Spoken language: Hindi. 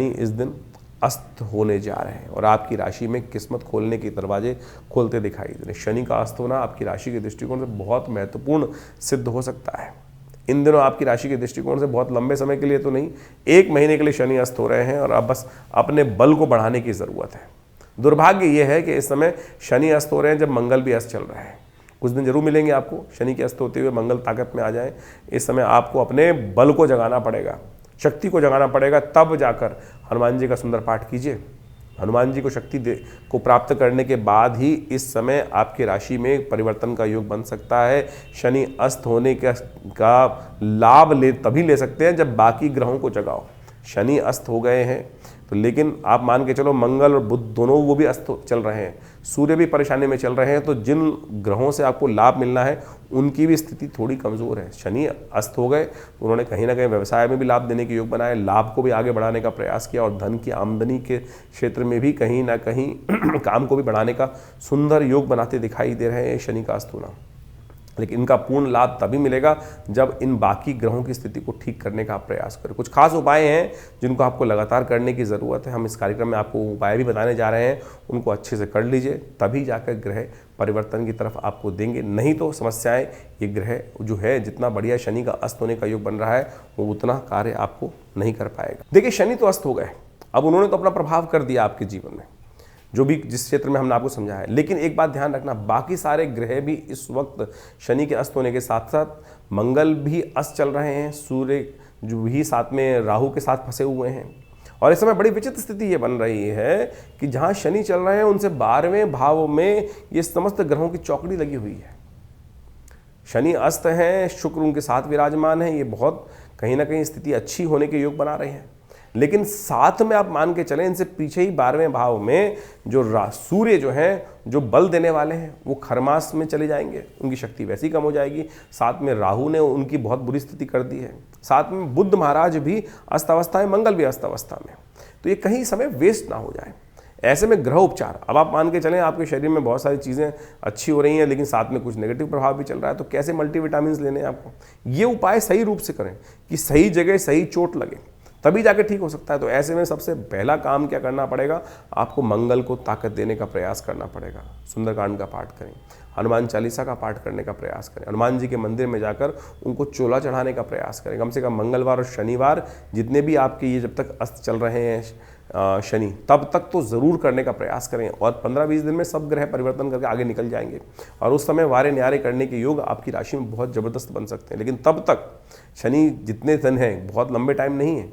शनि इस दिन अस्त होने जा रहे हैं और आपकी राशि में किस्मत खोलने के दरवाजे खोलते दिखाई दे रहे हैं। शनि का अस्त होना आपकी राशि के दृष्टिकोण से बहुत महत्वपूर्ण सिद्ध हो सकता है। इन दिनों आपकी राशि के दृष्टिकोण से बहुत लंबे समय के लिए तो नहीं, 1 महीने के लिए शनि अस्त हो रहे हैं और अब बस अपने बल को बढ़ाने की ज़रूरत है। दुर्भाग्य ये है कि इस समय शनि अस्त हो रहे हैं जब मंगल भी अस्त चल रहा है। कुछ दिन जरूर मिलेंगे आपको शनि के अस्त होते हुए मंगल ताकत में आ जाए। इस समय आपको अपने बल को जगाना पड़ेगा, शक्ति को जगाना पड़ेगा, तब जाकर हनुमान जी का सुंदर पाठ कीजिए। हनुमान जी को शक्ति को प्राप्त करने के बाद ही इस समय आपकी राशि में परिवर्तन का योग बन सकता है। शनि अस्त होने का लाभ तभी ले सकते हैं जब बाकी ग्रहों को जगाओ। शनि अस्त हो गए हैं तो लेकिन आप मान के चलो मंगल और बुध दोनों वो भी अस्त चल रहे हैं, सूर्य भी परेशानी में चल रहे हैं, तो जिन ग्रहों से आपको लाभ मिलना है उनकी भी स्थिति थोड़ी कमज़ोर है। शनि अस्त हो गए तो उन्होंने कहीं ना कहीं व्यवसाय में भी लाभ देने के योग बनाए, लाभ को भी आगे बढ़ाने का प्रयास किया और धन की आमदनी के क्षेत्र में भी कहीं ना कहीं काम को भी बढ़ाने का सुंदर योग बनाते दिखाई दे रहे हैं शनि का अस्त होना। लेकिन इनका पूर्ण लाभ तभी मिलेगा जब इन बाकी ग्रहों की स्थिति को ठीक करने का आप प्रयास करें। कुछ खास उपाय हैं जिनको आपको लगातार करने की ज़रूरत है। हम इस कार्यक्रम में आपको उपाय भी बताने जा रहे हैं, उनको अच्छे से कर लीजिए, तभी जाकर ग्रह परिवर्तन की तरफ आपको देंगे। नहीं तो समस्याएं, ये ग्रह जो है जितना बढ़िया शनि का अस्त होने का योग बन रहा है वो उतना कार्य आपको नहीं कर पाएगा। देखिए शनि तो अस्त हो गए, अब उन्होंने तो अपना प्रभाव कर दिया आपके जीवन में, जो भी जिस क्षेत्र में हमने आपको समझाया है। लेकिन एक बात ध्यान रखना, बाकी सारे ग्रह भी इस वक्त शनि के अस्त होने के साथ साथ मंगल भी अस्त चल रहे हैं, सूर्य जो भी साथ में राहु के साथ फंसे हुए हैं। और इस समय बड़ी विचित्र स्थिति ये बन रही है कि जहां शनि चल रहे हैं उनसे 12वें भाव में ये समस्त ग्रहों की चौकड़ी लगी हुई है। शनि अस्त हैं, शुक्र उनके साथ विराजमान है, ये बहुत कहीं ना कहीं स्थिति अच्छी होने के योग बना रहे हैं। लेकिन साथ में आप मान के चलें इनसे पीछे ही 12वें भाव में जो सूर्य जो हैं, जो बल देने वाले हैं, वो खरमास में चले जाएंगे, उनकी शक्ति वैसी कम हो जाएगी। साथ में राहु ने उनकी बहुत बुरी स्थिति कर दी है, साथ में बुध महाराज भी अस्त अवस्था है, मंगल भी अस्त अवस्था में। तो ये कहीं समय वेस्ट ना हो जाए। ऐसे में ग्रह उपचार, अब आप मान के चलें आपके शरीर में बहुत सारी चीज़ें अच्छी हो रही हैं लेकिन साथ में कुछ नेगेटिव प्रभाव भी चल रहा है, तो कैसे मल्टीविटामिन्स लेने हैं आपको। ये उपाय सही रूप से करें कि सही जगह सही चोट लगे, तभी जाके ठीक हो सकता है। तो ऐसे में सबसे पहला काम क्या करना पड़ेगा, आपको मंगल को ताकत देने का प्रयास करना पड़ेगा। सुंदरकांड का पाठ करें, हनुमान चालीसा का पाठ करने का प्रयास करें, हनुमान जी के मंदिर में जाकर उनको चोला चढ़ाने का प्रयास करें। कम से कम मंगलवार और शनिवार जितने भी आपके ये जब तक अस्त चल रहे हैं शनि, तब तक तो ज़रूर करने का प्रयास करें। और 15-20 दिन में सब ग्रह परिवर्तन करके आगे निकल जाएंगे और उस समय वारे न्यारे करने के योग आपकी राशि में बहुत ज़बरदस्त बन सकते हैं। लेकिन तब तक शनि जितने दिन हैं बहुत लंबे टाइम नहीं है,